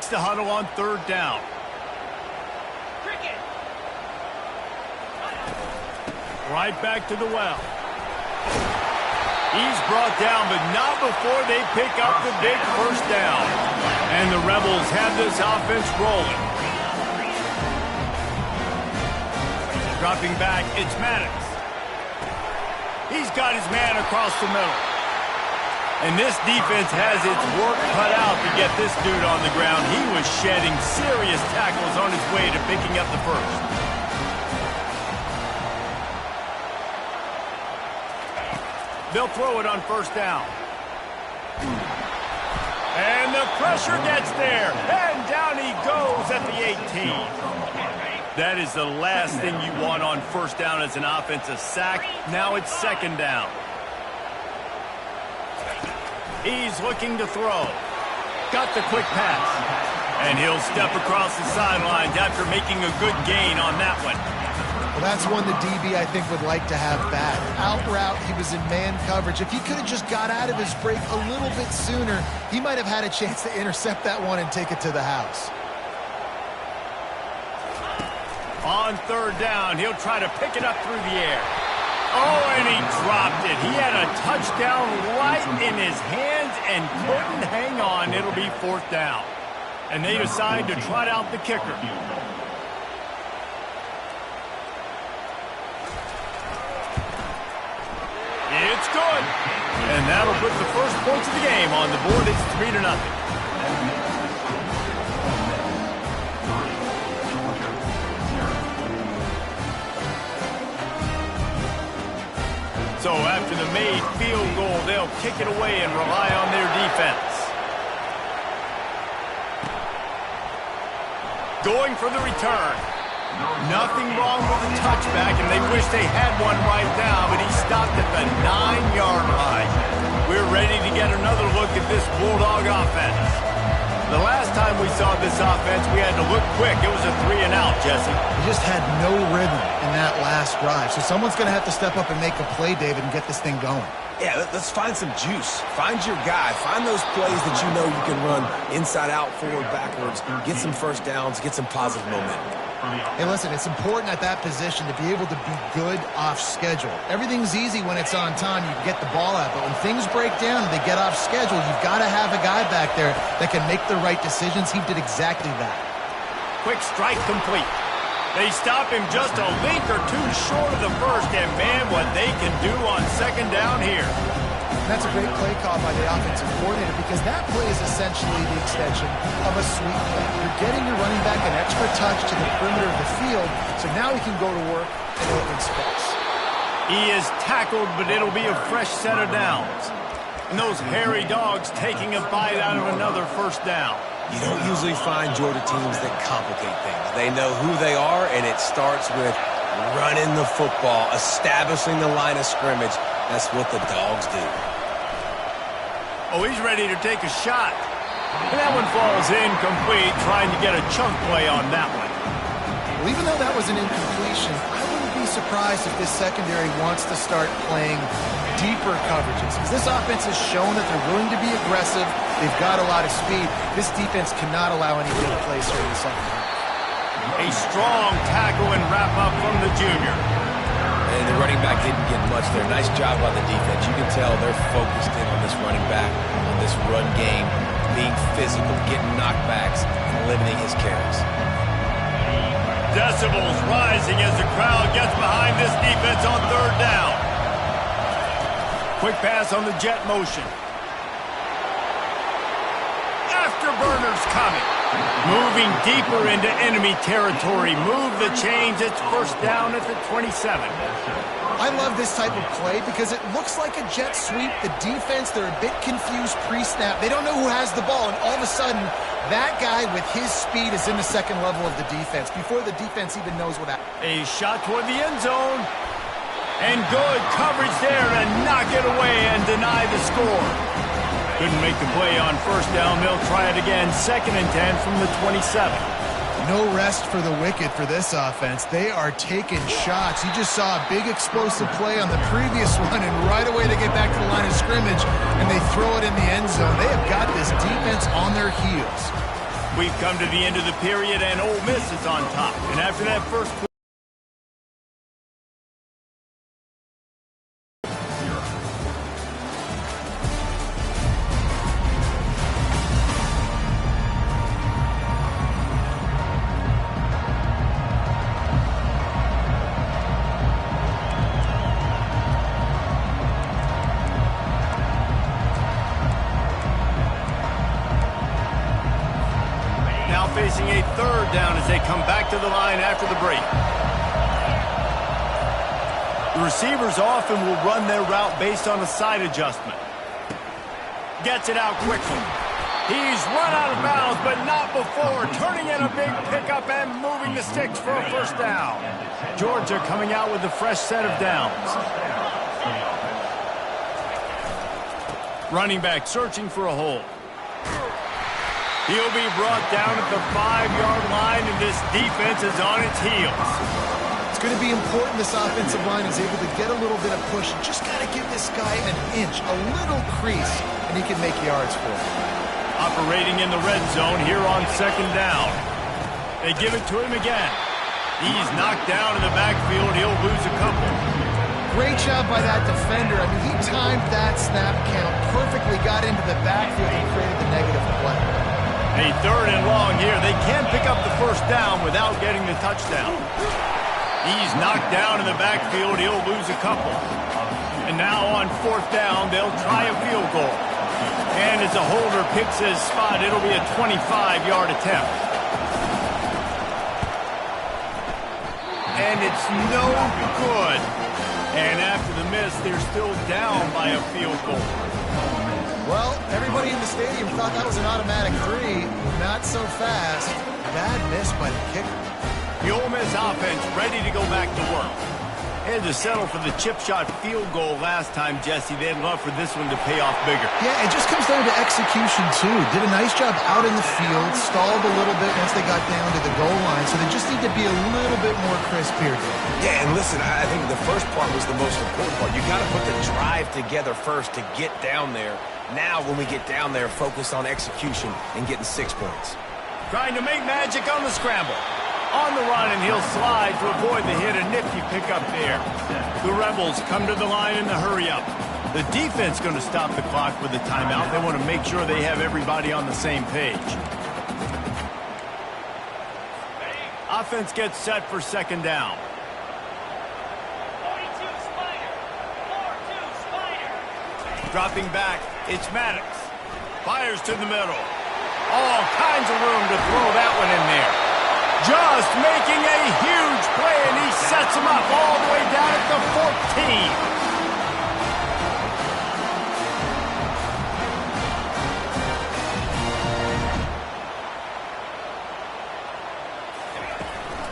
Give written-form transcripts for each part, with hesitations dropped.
breaks the huddle on third down. Right back to the well. He's brought down, but not before they pick up the big first down. And the Rebels have this offense rolling. Dropping back, it's Maddox. He's got his man across the middle. And this defense has its work cut out to get this dude on the ground. He was shedding serious tackles on his way to picking up the first. They'll throw it on first down. And the pressure gets there. And down he goes at the 18. That is the last thing you want on first down as an offensive sack. Now it's second down. He's looking to throw. Got the quick pass. And he'll step across the sidelines after making a good gain on that one. Well, that's one the DB, I think, would like to have back. Out route, he was in man coverage. If he could have just got out of his break a little bit sooner, he might have had a chance to intercept that one and take it to the house. On third down, he'll try to pick it up through the air. Oh, and he dropped it. He had a touchdown right in his hands and couldn't hang on. It'll be fourth down. And they decide to trot out the kicker. It's good. And that'll put the first points of the game on the board. It's 3-0. So after the made field goal, they'll kick it away and rely on their defense. Going for the return. Nothing wrong with the touchback, and they wish they had one right now, but he stopped at the 9-yard line. We're ready to get another look at this Bulldog offense. The last time we saw this offense, we had to look quick. It was a 3-and-out, Jesse. He just had no rhythm in that last drive. So someone's going to have to step up and make a play, David, and get this thing going. Yeah, let's find some juice. Find your guy. Find those plays that you know you can run inside out, forward, backwards. Get some first downs. Get some positive momentum. Hey, listen, it's important at that position to be able to be good off schedule. Everything's easy when it's on time. You can get the ball out. But when things break down and they get off schedule, you've got to have a guy back there that can make the right decisions. He did exactly that. Quick strike complete. They stop him just a link or two short of the first. And, man, what they can do on second down here. That's a great play call by the offensive coordinator because that play is essentially the extension of a sweep play. You're getting your running back an extra touch to the perimeter of the field, so now he can go to work in open space. He is tackled, but it'll be a fresh set of downs. And those hairy dogs taking a bite out of another first down. You don't usually find Georgia teams that complicate things. They know who they are, and it starts with running the football, establishing the line of scrimmage. That's what the dogs do. Oh, he's ready to take a shot. And that one falls incomplete, trying to get a chunk play on that one. Well, even though that was an incompletion, I wouldn't be surprised if this secondary wants to start playing deeper coverages. Because this offense has shown that they're willing to be aggressive. They've got a lot of speed. This defense cannot allow any big plays here in the second half. A strong tackle and wrap-up from the junior. And the running back didn't get much there. Nice job by the defense. You can tell they're focused in on this running back, on this run game, being physical, getting knockbacks, and limiting his carries. Decibels rising as the crowd gets behind this defense on third down. Quick pass on the jet motion. Afterburners coming. Moving deeper into enemy territory. Move the chains. It's first down at the 27. I love this type of play because it looks like a jet sweep. The defense, they're a bit confused pre-snap. They don't know who has the ball, and all of a sudden, that guy with his speed is in the second level of the defense before the defense even knows what happened. A shot toward the end zone. And good coverage there to knock it away and deny the score. Couldn't make the play on first down. They'll try it again. 2nd and 10 from the 27. No rest for the wicked for this offense. They are taking shots. You just saw a big explosive play on the previous one, and right away they get back to the line of scrimmage, and they throw it in the end zone. They have got this defense on their heels. We've come to the end of the period, and Ole Miss is on top. And after that first quarter, facing a third down as they come back to the line after the break. The receivers often will run their route based on a side adjustment. Gets it out quickly. He's run out of bounds, but not before turning in a big pickup and moving the sticks for a first down. Georgia coming out with a fresh set of downs. Running back searching for a hole. He'll be brought down at the 5-yard line, and this defense is on its heels. It's going to be important this offensive line is able to get a little bit of push. Just got to give this guy an inch, a little crease, and he can make yards for it. Operating in the red zone here on second down. They give it to him again. He's knocked down in the backfield. He'll lose a couple. Great job by that defender. I mean, he timed that snap count perfectly, got into the backfield, and created the negative play. A third and long here. They can pick up the first down without getting the touchdown. He's knocked down in the backfield. He'll lose a couple. And now on fourth down, they'll try a field goal. And as a holder picks his spot, it'll be a 25-yard attempt. And it's no good. And after the miss, they're still down by a field goal. Well, everybody in the stadium thought that was an automatic 3. Not so fast. Bad miss by the kicker. The Ole Miss offense ready to go back to work. Had to settle for the chip shot field goal last time, Jesse. They'd love for this one to pay off bigger. Yeah, it just comes down to execution, too. Did a nice job out in the field, stalled a little bit once they got down to the goal line, so they just need to be a little bit more crisp here. Yeah, and listen, I think the first part was the most important part. You got to put the drive together first to get down there. Now, when we get down there, focus on execution and getting 6 points. Trying to make magic on the scramble. On the run, and he'll slide to avoid the hit. A nifty pickup there. The Rebels come to the line in the hurry-up. The defense going to stop the clock with a timeout. They want to make sure they have everybody on the same page. Offense gets set for second down. 42 Spider. 4-2 Spider. Dropping back, it's Maddox. Fires to the middle. All kinds of room to throw that one in there. Just making a huge play, and he sets him up all the way down at the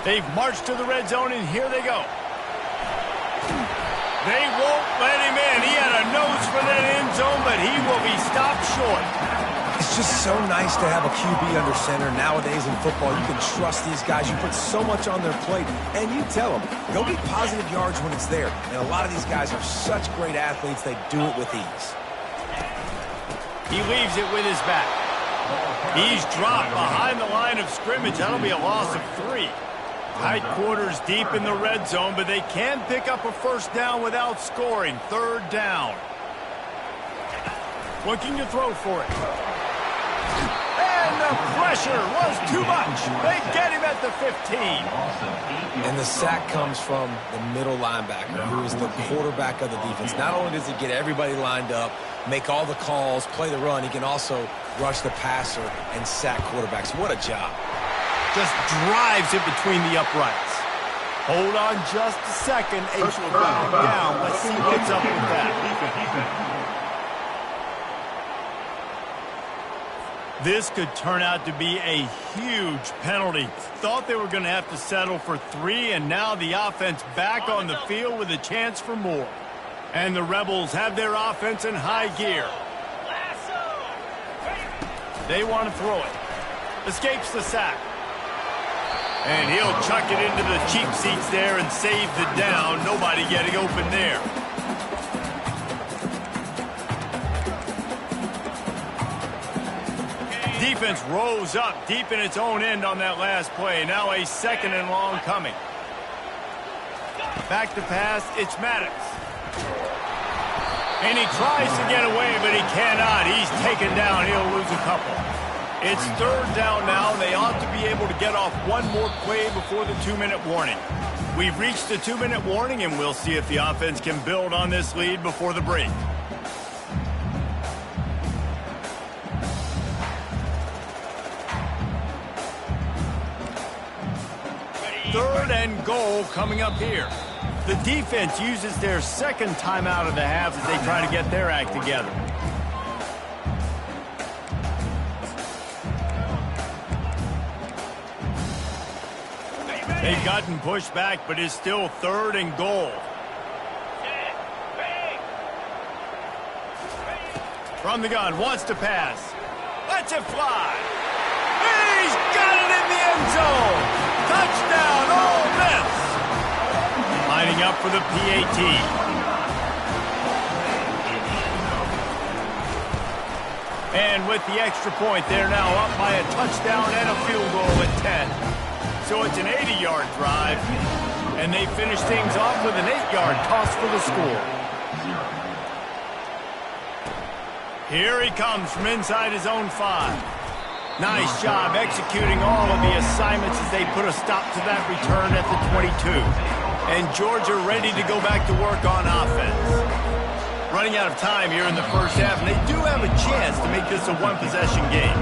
14. They've marched to the red zone, and here they go. They won't let him in. He had a nose for that end zone, but he will be stopped short. It's just so nice to have a QB under center. Nowadays in football, you can trust these guys. You put so much on their plate, and you tell them, go get positive yards when it's there. And a lot of these guys are such great athletes, they do it with ease. He leaves it with his back. He's dropped behind the line of scrimmage. That'll be a loss of 3. Tight quarters deep in the red zone, but they can pick up a first down without scoring. Third down. Looking to throw for it. And the pressure was too much. They get him at the 15. And the sack comes from the middle linebacker, who is the quarterback of the defense. Not only does he get everybody lined up, make all the calls, play the run, he can also rush the passer and sack quarterbacks. What a job. Just drives it between the uprights. Hold on just a second. A flag down. Let's see what's up with that. This could turn out to be a huge penalty. Thought they were going to have to settle for 3, and now the offense back on the field with a chance for more. And the Rebels have their offense in high gear. They want to throw it. Escapes the sack. And he'll chuck it into the cheap seats there and save the down. Nobody getting open there. defense rose up deep in its own end on that last play. Now a 2nd and long coming. Back to pass, it's Maddox. And he tries to get away, but he cannot. He's taken down. He'll lose a couple. It's 3rd down now. They ought to be able to get off one more play before the 2-minute warning. We've reached the 2-minute warning, and we'll see if the offense can build on this lead before the break. Third and goal coming up here. The defense uses their 2nd timeout of the half as they try to get their act together. They've gotten pushed back, but it's still 3rd and goal. From the gun, wants to pass. Lets it fly. He's got it in the end zone. Touchdown, Ole Miss. Lining up for the PAT. And with the extra point, they're now up by a touchdown and a field goal at 10. So it's an 80-yard drive, and they finish things off with an 8-yard toss for the score. Here he comes from inside his own 5. Nice job executing all of the assignments as they put a stop to that return at the 22. And Georgia ready to go back to work on offense. Running out of time here in the first half, and they do have a chance to make this a one-possession game.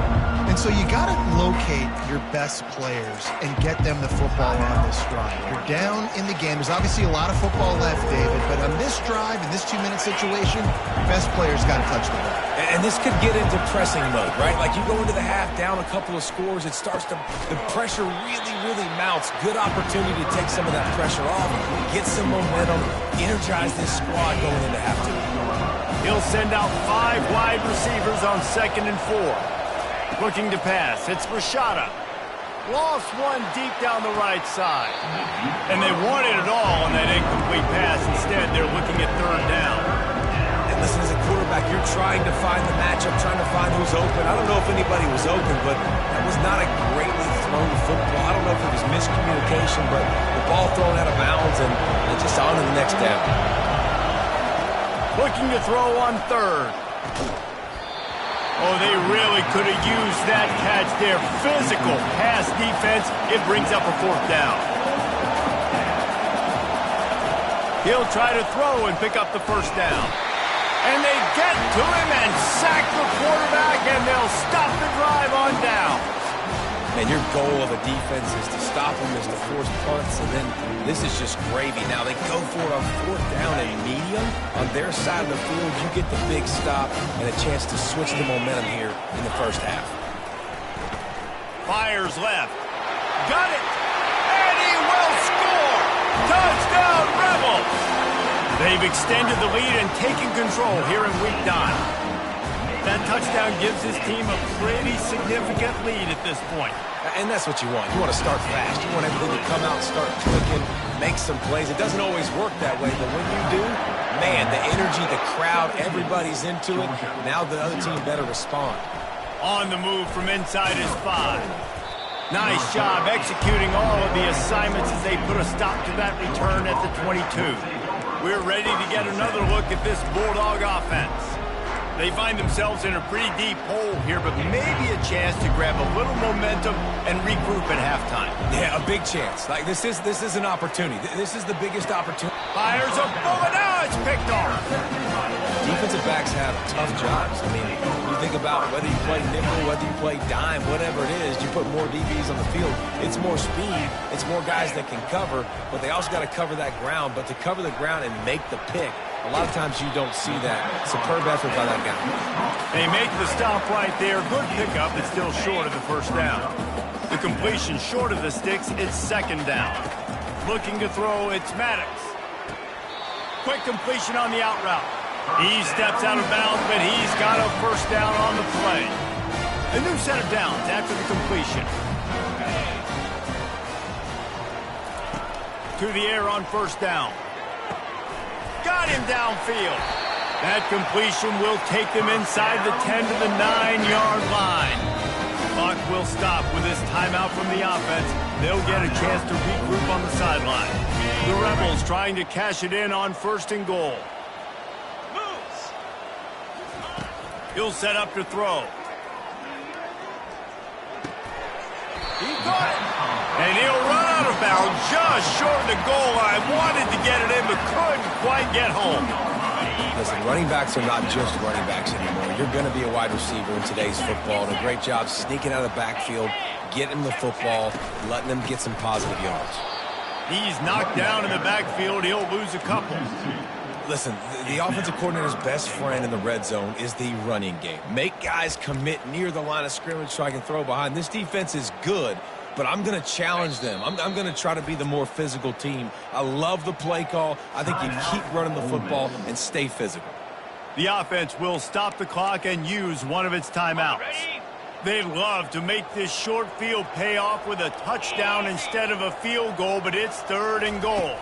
And so you got to locate your best players and get them the football on this drive. You're down in the game. There's obviously a lot of football left, David, but on this drive, in this 2-minute situation, best players got to touch the ball. And this could get into pressing mode, right? Like you go into the half down a couple of scores, it starts to, the pressure really mounts. Good opportunity to take some of that pressure off, get some momentum, energize this squad going into halftime. He'll send out 5 wide receivers on 2nd and 4. Looking to pass, it's Rashada. Lost one deep down the right side. And they wanted it all on that incomplete pass. Instead, they're looking at 3rd down. And listen, as a quarterback, you're trying to find the matchup, trying to find who's open. I don't know if anybody was open, but that was not a greatly thrown football. I don't know if it was miscommunication, but the ball thrown out of bounds and just on to the next down. Looking to throw on 3rd. Oh, they really could have used that catch there. Physical pass defense. It brings up a 4th down. He'll try to throw and pick up the 1st down. And they get to him and sack the quarterback, and they'll stop the drive on down. And your goal of a defense is to stop them, is to force punts, and then this is just gravy. Now they go for it on 4th down and medium. On their side of the field, you get the big stop and a chance to switch the momentum here in the first half. Fires left. Got it. And he will score. Touchdown, Rebels. They've extended the lead and taken control here in week 9. That touchdown gives his team a pretty significant lead at this point. And that's what you want. You want to start fast. You want everything to come out, start clicking, make some plays. It doesn't always work that way, but when you do, man, the energy, the crowd, everybody's into it. Now the other team better respond. On the move from inside his 5. Nice job executing all of the assignments as they put a stop to that return at the 22. We're ready to get another look at this Bulldog offense. They find themselves in a pretty deep hole here, but maybe a chance to grab a little momentum and regroup at halftime. Yeah, a big chance. Like this is an opportunity. This is the biggest opportunity. Fires a bullet. Now it's picked off. Defensive backs have tough jobs. I mean, you think about whether you play nickel, whether you play dime, whatever it is, you put more DBs on the field. It's more speed. It's more guys that can cover, but they also got to cover that ground. But to cover the ground and make the pick, a lot of times you don't see that. Superb effort by that guy. They make the stop right there. Good pickup. It's still short of the 1st down. The completion short of the sticks. It's 2nd down. Looking to throw. It's Maddox. Quick completion on the out route. He steps out of bounds, but he's got a 1st down on the play. A new set of downs after the completion. To the air on 1st down. Got him downfield. That completion will take them inside the 10 to the 9-yard line. will stop with this timeout from the offense. They'll get a chance to regroup on the sideline. The Rebels trying to cash it in on 1st and goal. Moves. He'll set up to throw. He got it. And he'll run out of bounds just short of the goal line. Wanted to get it in, but couldn't quite get home. Listen, running backs are not just running backs anymore. You're going to be a wide receiver in today's football. And a great job sneaking out of the backfield, getting the football, letting them get some positive yards. He's knocked down in the backfield. He'll lose a couple. Listen, the offensive coordinator's best friend in the red zone is the running game. Make guys commit near the line of scrimmage so I can throw behind. This defense is good, but I'm going to challenge them. I'm going to try to be the more physical team. I love the play call. I think you keep running the football and stay physical. The offense will stop the clock and use one of its timeouts. They'd love to make this short field pay off with a touchdown instead of a field goal, but it's 3rd and goal.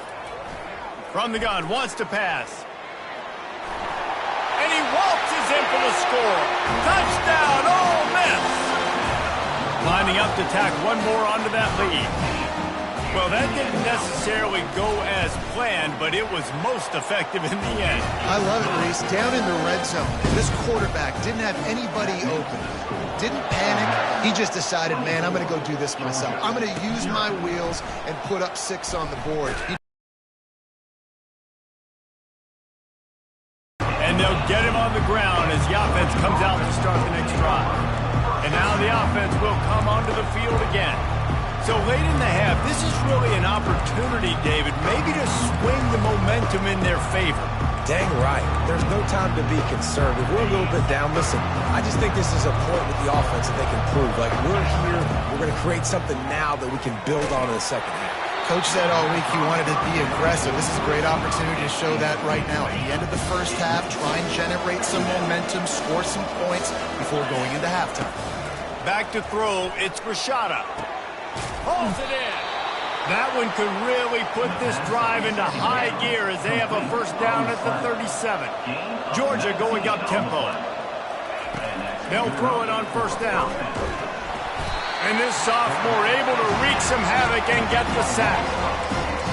From the gun, wants to pass. And he waltzes in for the score. Touchdown, Ole Miss! Lining up to tack one more onto that lead. Well, that didn't necessarily go as planned, but it was most effective in the end. I love it, Reese. Down in the red zone, this quarterback didn't have anybody open. Didn't panic. He just decided, man, I'm going to go do this myself. I'm going to use my wheels and put up 6 on the board. And they'll get him on the ground as the offense comes out to start the next drive. And now the offense will come onto the field again. So late in the half, this is really an opportunity, David, maybe to swing the momentum in their favor. Dang right. There's no time to be concerned. If we're a little bit down, listen, I just think this is a point with the offense that they can prove. Like, we're here, we're going to create something now that we can build on in the second half. Coach said all week he wanted to be aggressive. This is a great opportunity to show that right now. At the end of the first half, try and generate some momentum, score some points before going into halftime. Back to throw, it's Rashada. Holds it in. That one could really put this drive into high gear as they have a 1st down at the 37. Georgia going up tempo. They'll throw it on 1st down. And this sophomore able to wreak some havoc and get the sack.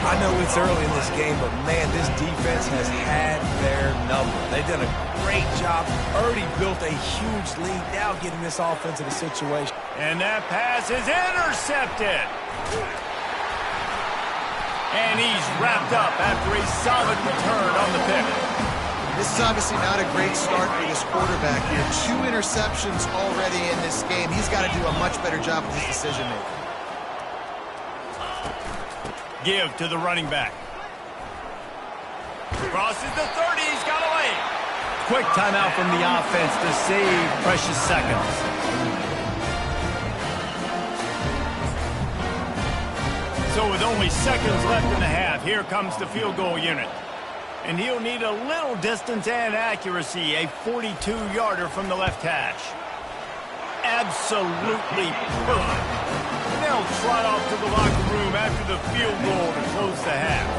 I know it's early in this game, but man, this defense has had their number. They've done a great job, already built a huge lead, now getting this offense in a situation. And that pass is intercepted. And he's wrapped up after a solid return on the pick. This is obviously not a great start for this quarterback here. 2 interceptions already in this game. He's got to do a much better job with his decision-making. Give to the running back. Crosses the 30. He's got away. Quick timeout from the offense to save precious seconds. So with only seconds left in the half, here comes the field goal unit. And he'll need a little distance and accuracy, a 42-yarder from the left hash. Absolutely perfect. They'll trot off to the locker room after the field goal to close the half.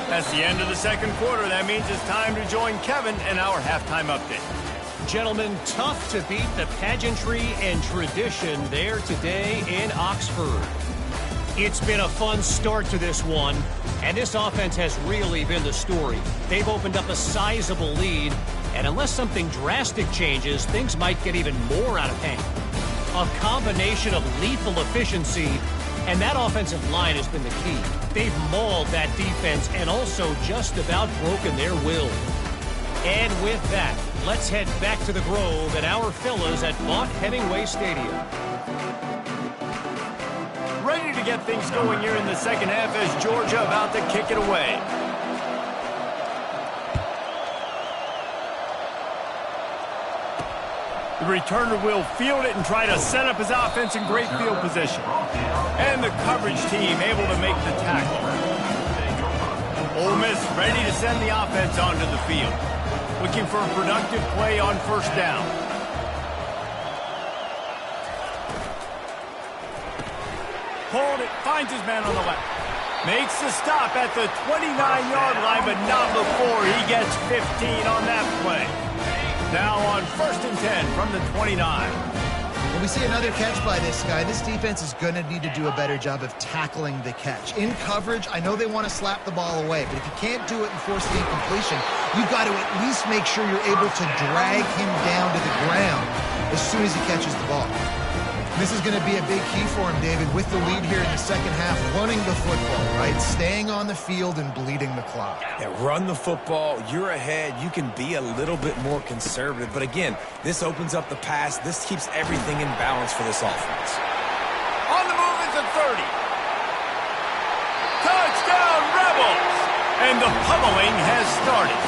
That's the end of the 2nd quarter. That means it's time to join Kevin in our halftime update. Gentlemen, tough to beat the pageantry and tradition there today in Oxford. It's been a fun start to this one, and this offense has really been the story. They've opened up a sizable lead, and unless something drastic changes, things might get even more out of hand. A combination of lethal efficiency, and that offensive line has been the key. They've mauled that defense and also just about broken their will. And with that, let's head back to the Grove and our fellas at Vaught Hemingway Stadium. Ready to get things going here in the second half as Georgia about to kick it away. The returner will field it and try to set up his offense in great field position. And the coverage team able to make the tackle. Ole Miss ready to send the offense onto the field. Looking for a productive play on 1st down. Hold it, finds his man on the left. Makes the stop at the 29-yard line, but not before he gets 15 on that play. Now on 1st and 10 from the 29. When we see another catch by this guy, this defense is going to need to do a better job of tackling the catch. In coverage, I know they want to slap the ball away, but if you can't do it and force the incompletion, you've got to at least make sure you're able to drag him down to the ground as soon as he catches the ball. This is going to be a big key for him, David, with the lead here in the second half, running the football, right? Staying on the field and bleeding the clock. Yeah, run the football. You're ahead. You can be a little bit more conservative. But again, this opens up the pass. This keeps everything in balance for this offense. On the move is a 30. Touchdown, Rebels! And the pummeling has started.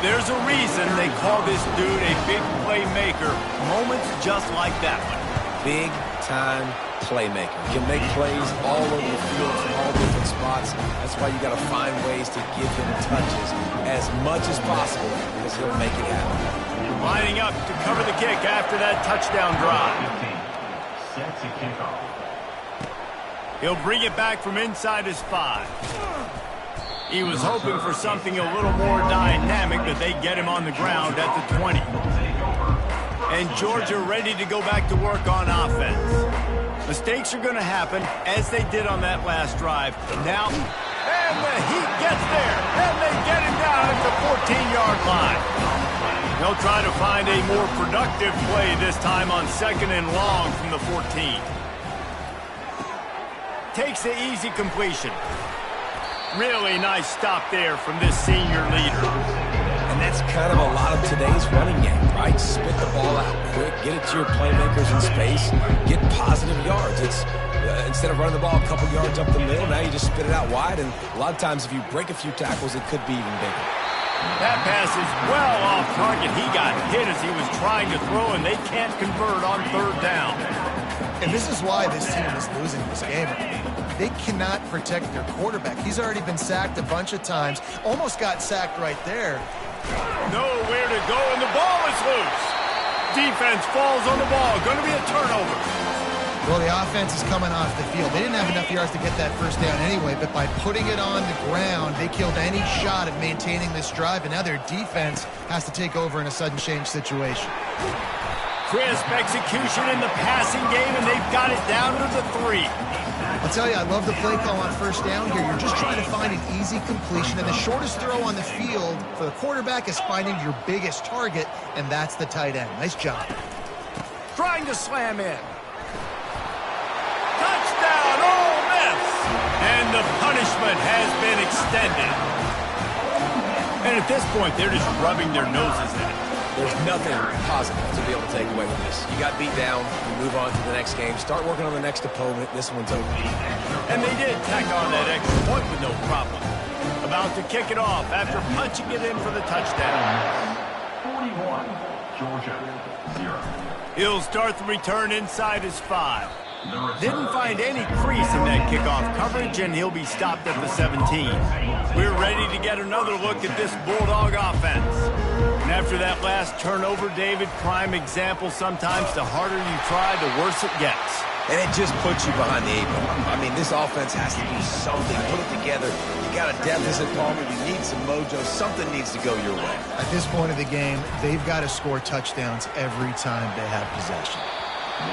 There's a reason they call this dude a big playmaker. Moments just like that one. Big-time playmaker. Can make plays all over the field from all different spots. That's why you got to find ways to give him touches as much as possible because he'll make it happen. Lining up to cover the kick after that touchdown drive. He'll bring it back from inside his 5. He was hoping for something a little more dynamic, but they get him on the ground at the 20. And Georgia ready to go back to work on offense. Mistakes are going to happen, as they did on that last drive. Now, and the Heat gets there, and they get him down at the 14-yard line. They'll try to find a more productive play this time on 2nd and long from the 14. Takes the easy completion. Really nice stop there from this senior leader. And that's kind of a lot of today's running game, right? Spit the ball out quick, get it to your playmakers in space, get positive yards. It's instead of running the ball a couple yards up the middle, now you just spit it out wide, and a lot of times if you break a few tackles, it could be even bigger. That pass is well off target. He got hit as he was trying to throw, and they can't convert on 3rd down. And this is why this team is losing this game. They cannot protect their quarterback. He's already been sacked a bunch of times. Almost got sacked right there. Nowhere to go, and the ball is loose. Defense falls on the ball. Going to be a turnover. Well, the offense is coming off the field. They didn't have enough yards to get that first down anyway, but by putting it on the ground, they killed any shot at maintaining this drive, and now their defense has to take over in a sudden change situation. Crisp execution in the passing game, and they've got it down to the 3. I'll tell you, I love the play call on 1st down here. You're just trying to find an easy completion, and the shortest throw on the field for the quarterback is finding your biggest target, and that's the tight end. Nice job. Trying to slam in. Touchdown, Ole Miss! And the punishment has been extended. And at this point, they're just rubbing their noses in it. There's nothing positive to be able to take away from this. You got beat down, you move on to the next game, start working on the next opponent. This one's over. And they did tack on that extra point with no problem. About to kick it off after punching it in for the touchdown. 41, Georgia, 0. He'll start the return inside his 5. Didn't find any crease in that kickoff coverage, and he'll be stopped at the 17. We're ready to get another look at this Bulldog offense. And after that last turnover, David, prime example, sometimes the harder you try, the worse it gets. And it just puts you behind the 8 ball. I mean, this offense has to do something, put it together. You got a deficit, Palmer. You need some mojo. Something needs to go your way. At this point of the game, they've got to score touchdowns every time they have possession.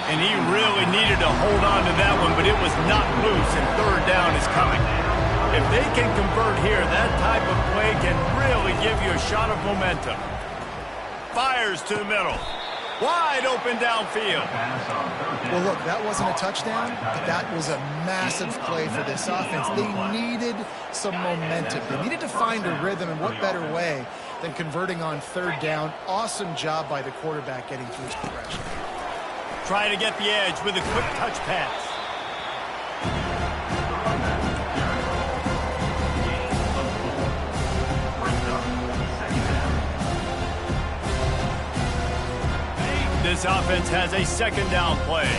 And he really needed to hold on to that one, but it was not loose, and 3rd down is coming. If they can convert here, that type of play can really give you a shot of momentum. Fires to the middle. Wide open downfield. Well, look, that wasn't a touchdown, but that was a massive play for this offense. They needed some momentum. They needed to find a rhythm, and what better way than converting on 3rd down. Awesome job by the quarterback getting through his progression. Trying to get the edge with a quick touch pass. This offense has a 2nd down play.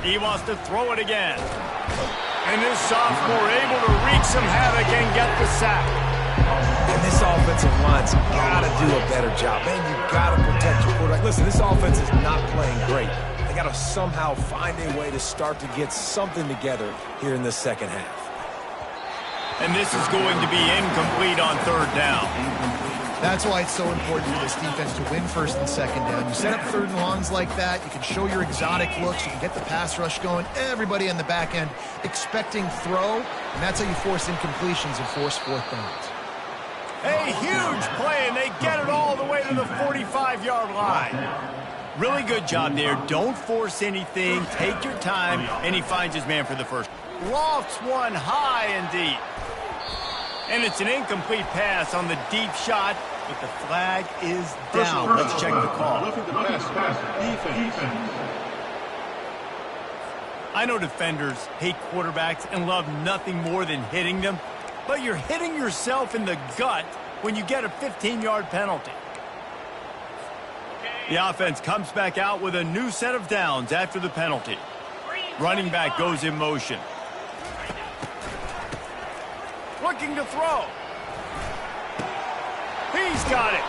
He wants to throw it again. And this sophomore able to wreak some havoc and get the sack. And this offensive line's got to do a better job. Man, you got to protect your quarterback. Listen, this offense is not playing great. They got to somehow find a way to start to get something together here in the second half. And this is going to be incomplete on third down. That's why it's so important for this defense to win first and second down. You set up third and longs like that, you can show your exotic looks, you can get the pass rush going, everybody on the back end expecting throw, and that's how you force incompletions and force fourth downs. A huge play, and they get it all the way to the 45-yard line. Really good job there. Don't force anything. Take your time, and he finds his man for the first. Lofts one high and deep. And it's an incomplete pass on the deep shot, but the flag is down. Let's check the call. I know defenders hate quarterbacks and love nothing more than hitting them, but you're hitting yourself in the gut when you get a 15-yard penalty. The offense comes back out with a new set of downs after the penalty. Running back goes in motion. Looking to throw. He's got it.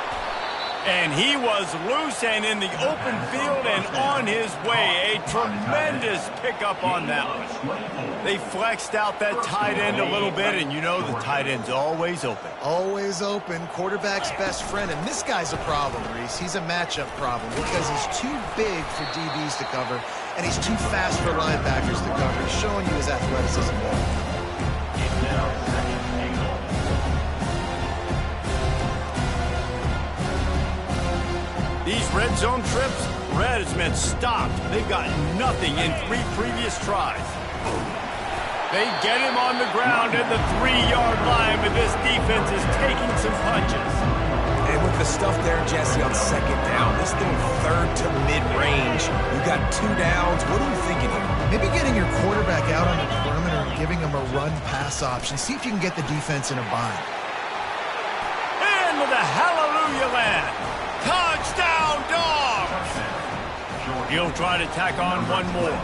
And he was loose and in the open field and on his way. A tremendous pickup on that one. They flexed out that tight end a little bit, and you know the tight end's always open. Always open, quarterback's best friend, and this guy's a problem, Reese. He's a matchup problem because he's too big for DBs to cover, and he's too fast for linebackers to cover. He's showing you his athleticism there. These red zone trips, red has meant stopped. They've got nothing in 3 previous tries. They get him on the ground at the 3-yard line, but this defense is taking some punches. And with the stuff there, Jesse, on second down, this thing third to mid-range. You got 2 downs. What are you thinking here? Maybe getting your quarterback out on the perimeter and giving him a run-pass option. See if you can get the defense in a bind. Into the hallelujah land. Touchdown, Dogs! He'll try to tack on one more.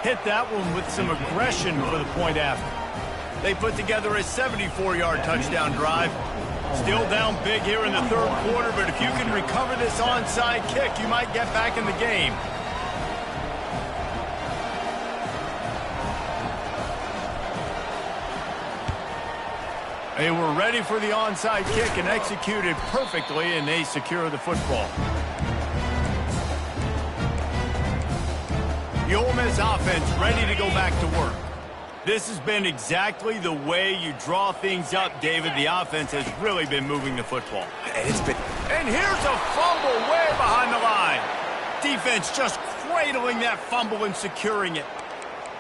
Hit that one with some aggression for the point after. They put together a 74-yard touchdown drive. Still down big here in the third quarter, but if you can recover this onside kick, you might get back in the game. They were ready for the onside kick and executed perfectly, and they secure the football. The Ole Miss offense ready to go back to work. This has been exactly the way you draw things up, David. The offense has really been moving the football. And here's a fumble way behind the line. Defense just cradling that fumble and securing it.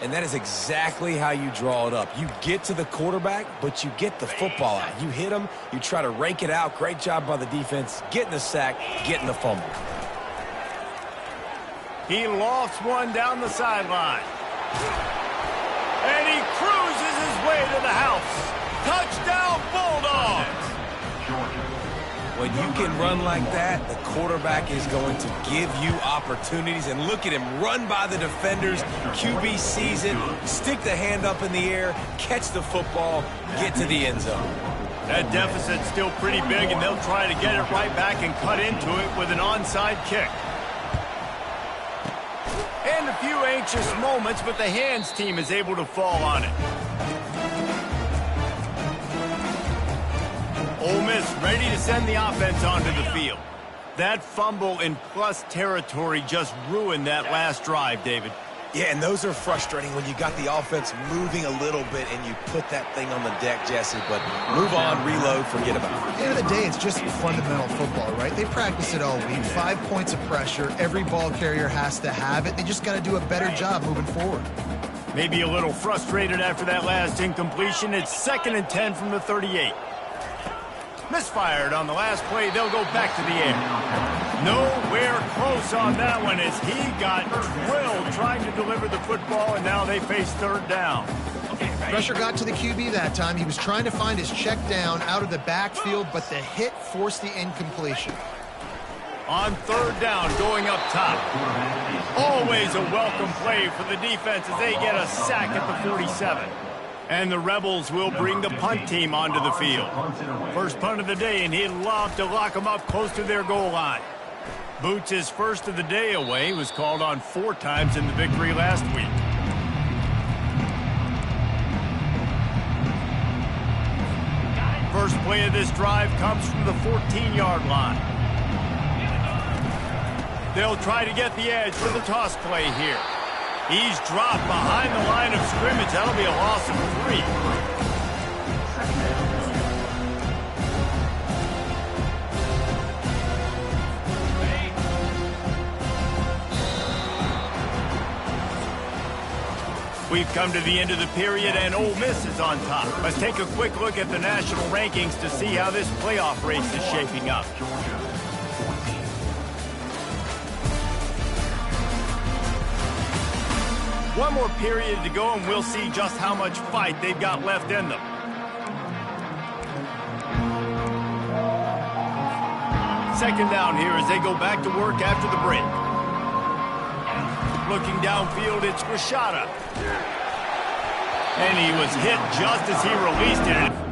And that is exactly how you draw it up. You get to the quarterback, but you get the football out. You hit him, you try to rake it out. Great job by the defense, getting the sack, getting the fumble. He lofts one down the sideline. And he cruises his way to the house. Touchdown, Bulldogs! When you can run like that, the quarterback is going to give you opportunities. And look at him run by the defenders. QB sees it, stick the hand up in the air, catch the football, get to the end zone. That deficit's still pretty big, and they'll try to get it right back and cut into it with an onside kick. And a few anxious moments, but the hands team is able to fall on it. Ole Miss ready to send the offense onto the field. That fumble in plus territory just ruined that last drive, David. Yeah, and those are frustrating when you got the offense moving a little bit and you put that thing on the deck, Jesse. But move on, reload, forget about it. At the end of the day, it's just fundamental football, right? They practice it all week. 5 points of pressure. Every ball carrier has to have it. They just got to do a better job moving forward. Maybe a little frustrated after that last incompletion. It's 2nd and 10 from the 38. Misfired on the last play. They'll go back to the air. Nowhere close on that one as he got drilled trying to deliver the football, and now they face third down. Pressure got to the QB that time. He was trying to find his check down out of the backfield, but the hit forced the incompletion. On third down, going up top. Always a welcome play for the defense as they get a sack at the 47. And the Rebels will bring the punt team onto the field. First punt of the day, and he'd love to lock them up close to their goal line. Boots' first of the day away was called on 4 times in the victory last week. first play of this drive comes from the 14-yard line. They'll try to get the edge for the toss play here. He's dropped behind the line of scrimmage. That'll be a loss of 3. We've come to the end of the period, and Ole Miss is on top. Let's take a quick look at the national rankings to see how this playoff race is shaping up. One more period to go, and we'll see just how much fight they've got left in them. Second down here as they go back to work after the break. Looking downfield, it's Rashada. And he was hit just as he released it.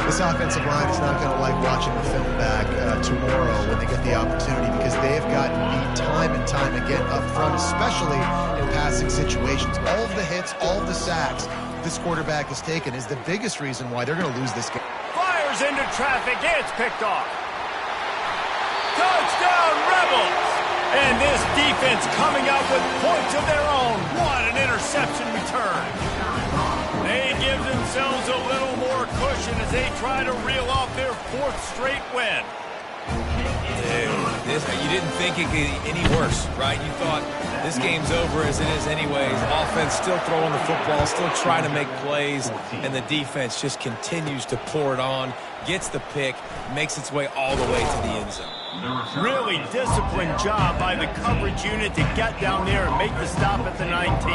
This offensive line is not going to like watching the film back tomorrow when they get the opportunity, because they have gotten beat time and time again up front, especially in passing situations. All of the hits, all of the sacks this quarterback has taken is the biggest reason why they're going to lose this game. Fires into traffic. It's picked off. Touchdown, Rebels! And this defense coming up with points of their own. What an interception return. They give themselves a little more cushion as they try to reel off their 4th straight win. Dude, you didn't think it could get any worse, right? You thought this game's over as it is anyways. Offense still throwing the football, still trying to make plays, and the defense just continues to pour it on, gets the pick, makes its way all the way to the end zone. Really disciplined job by the coverage unit to get down there and make the stop at the 19.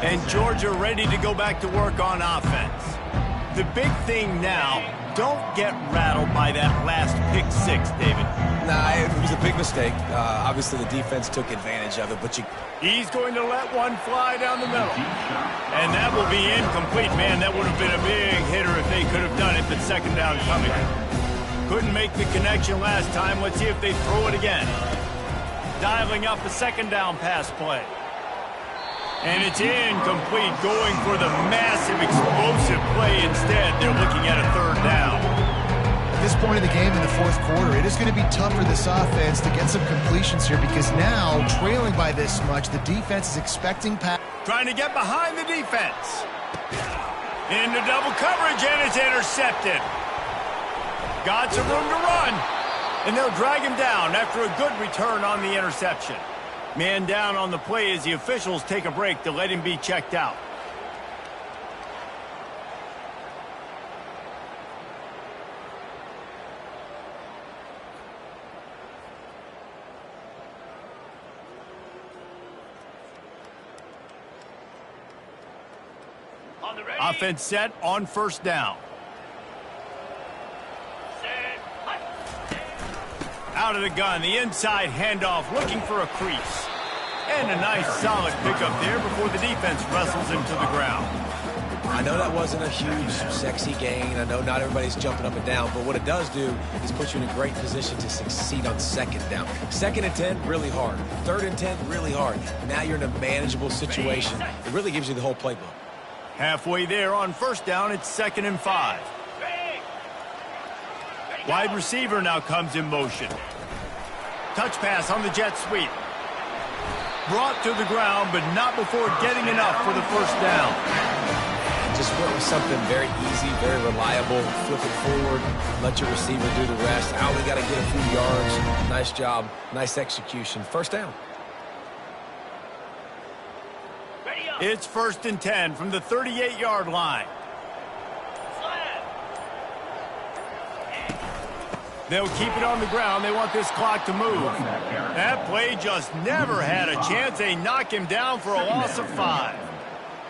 And Georgia ready to go back to work on offense. The big thing now, don't get rattled by that last pick 6, David. Nah, it was a big mistake. Obviously, the defense took advantage of it, but He's going to let one fly down the middle. And that will be incomplete. Man, that would have been a big hitter if they could have done it, but second down coming. Couldn't make the connection last time. Let's see if they throw it again. Dialing up a second down pass play. And it's incomplete, going for the massive explosive play instead. They're looking at a third down. At this point in the game in the 4th quarter, it is going to be tough for this offense to get some completions here, because now, trailing by this much, the defense is expecting pass. Trying to get behind the defense. Into double coverage, and it's intercepted. Got some room to run. And they'll drag him down after a good return on the interception. Man down on the play as the officials take a break to let him be checked out. Offense set on first down. Out of the gun, the inside handoff, looking for a crease. And a nice solid pickup there before the defense wrestles him to the ground. I know that wasn't a huge, sexy gain. I know not everybody's jumping up and down, but what it does do is put you in a great position to succeed on second down. 2nd and 10, really hard. 3rd and 10, really hard. Now you're in a manageable situation. It really gives you the whole playbook. Halfway there on first down, it's 2nd and 5. Wide receiver now comes in motion. Touch pass on the jet sweep. Brought to the ground, but not before getting enough for the first down. Just went with something very easy, very reliable. Flip it forward, let your receiver do the rest. I only got to get a few yards. Nice job, nice execution. First down. It's 1st and 10 from the 38-yard line. They'll keep it on the ground. They want this clock to move. That play just never had a chance. They knock him down for a loss of 5.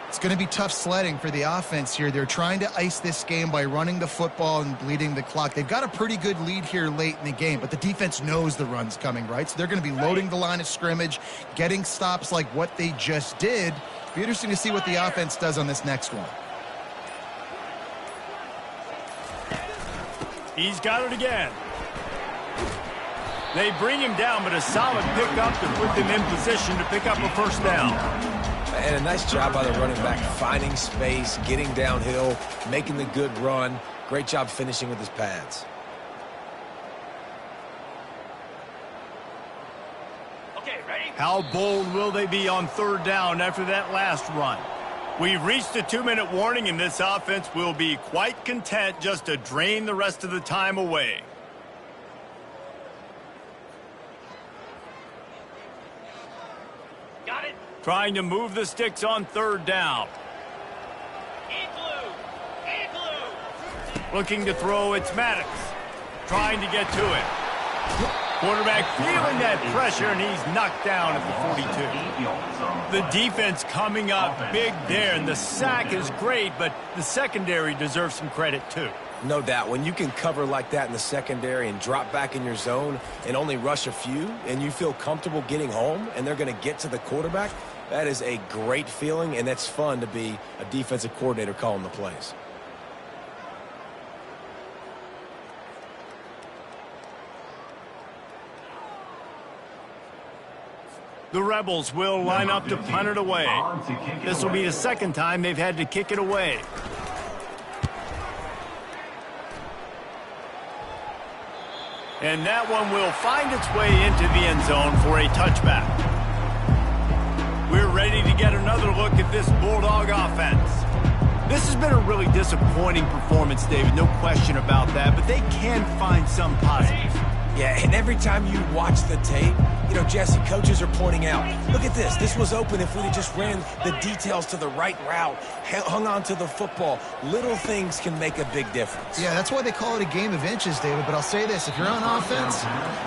It's going to be tough sledding for the offense here. They're trying to ice this game by running the football and bleeding the clock. They've got a pretty good lead here late in the game, but the defense knows the run's coming, right? So they're going to be loading the line of scrimmage, getting stops like what they just did. Be interesting to see what the offense does on this next one. He's got it again. They bring him down, but a solid pickup to put them in position to pick up a first down. And a nice job by the running back, finding space, getting downhill, making the good run. Great job finishing with his pads. Okay, ready? How bold will they be on third down after that last run? We've reached the 2-minute warning, and this offense will be quite content just to drain the rest of the time away. Got it. Trying to move the sticks on third down. Igloo. Igloo. Looking to throw, it's Maddox. Trying to get to it. Quarterback feeling that pressure, and he's knocked down at the 42. The defense coming up big there, and the sack is great, but the secondary deserves some credit too. No doubt. When you can cover like that in the secondary and drop back in your zone and only rush a few, and you feel comfortable getting home, and they're going to get to the quarterback, that is a great feeling, and that's fun to be a defensive coordinator calling the plays. The Rebels will line up to punt it away. This will be the second time they've had to kick it away. And that one will find its way into the end zone for a touchback. We're ready to get another look at this Bulldog offense. This has been a really disappointing performance, David, no question about that, but they can find some positives. Yeah, and every time you watch the tape, you know, Jesse, coaches are pointing out, look at this. This was open if we'd have just ran the details to the right route, hung on to the football. Little things can make a big difference. Yeah, that's why they call it a game of inches, David. But I'll say this, if you're on offense,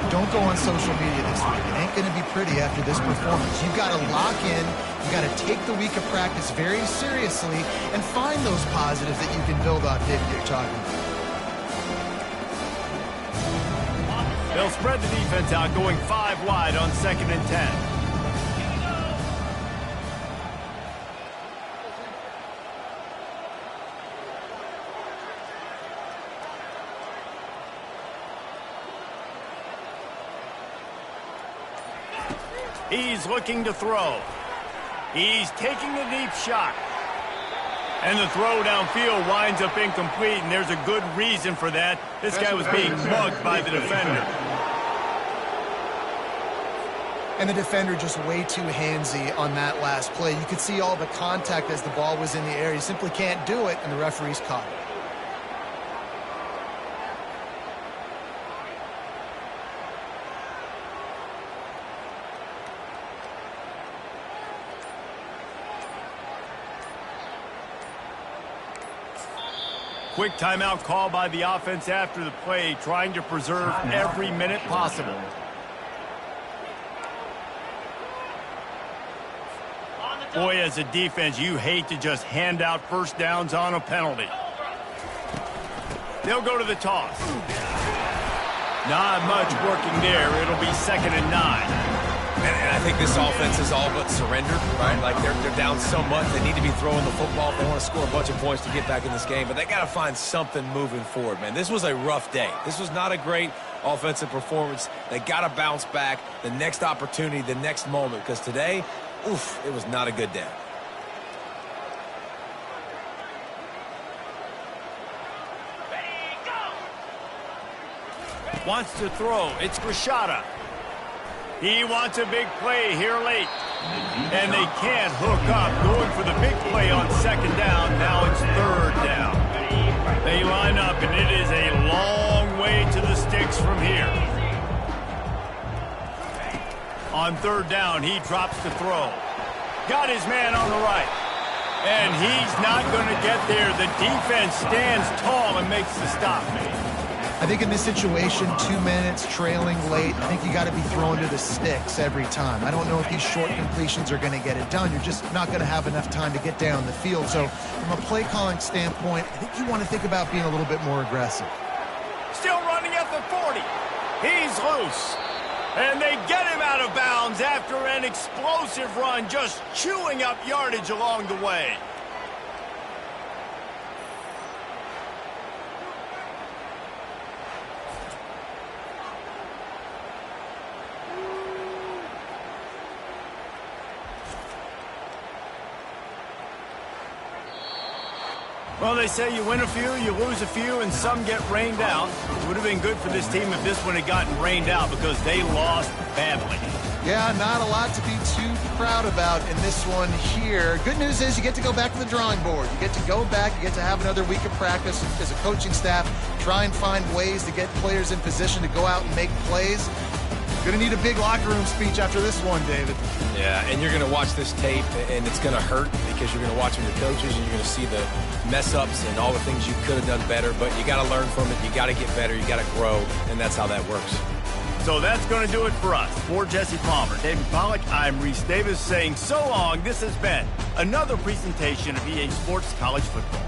don't go on social media this week. It ain't going to be pretty after this performance. You've got to lock in. You've got to take the week of practice very seriously and find those positives that you can build off, David, you're talking about. They'll spread the defense out, going 5 wide on 2nd and 10. He's looking to throw. He's taking a deep shot. And the throw downfield winds up incomplete, and there's a good reason for that. This guy was being mugged by the defender. And the defender just way too handsy on that last play. You could see all the contact as the ball was in the air. You simply can't do it, and the referee's caught it. Quick timeout call by the offense after the play, trying to preserve every minute possible. Boy, as a defense, you hate to just hand out first downs on a penalty. They'll go to the toss. Not much working there. It'll be 2nd and 9. And I think this offense is all but surrendered, right? Like they're down so much, they need to be throwing the football if they want to score a bunch of points to get back in this game. But they got to find something moving forward, man. This was a rough day. This was not a great offensive performance. They got to bounce back the next opportunity, the next moment, because today, oof, it was not a good day. Wants to throw. It's Rashada. He wants a big play here late. And they can't hook up. Going for the big play on 2nd down. Now it's 3rd down. They line up, and it is a long way to the sticks from here. On 3rd down, he drops to throw. Got his man on the right. And he's not going to get there. The defense stands tall and makes the stop. I think in this situation, 2 minutes, trailing late, I think you got to be throwing to the sticks every time. I don't know if these short completions are going to get it done. You're just not going to have enough time to get down the field. So from a play calling standpoint, I think you want to think about being a little bit more aggressive. Still running at the 40. He's loose. And they get him out of bounds after an explosive run, just chewing up yardage along the way. Well, they say you win a few, you lose a few, and some get rained out. It would have been good for this team if this one had gotten rained out because they lost badly. Yeah, not a lot to be too proud about in this one here. Good news is you get to go back to the drawing board. You get to go back, you get to have another week of practice as a coaching staff, try and find ways to get players in position to go out and make plays. Going to need a big locker room speech after this one, David. Yeah, and you're going to watch this tape, and it's going to hurt because you're going to watch with your coaches, and you're going to see the mess-ups and all the things you could have done better, but you got to learn from it. You got to get better. You got to grow, and that's how that works. So that's going to do it for us. For Jesse Palmer, David Pollack, I'm Reese Davis saying so long. This has been another presentation of EA Sports College Football.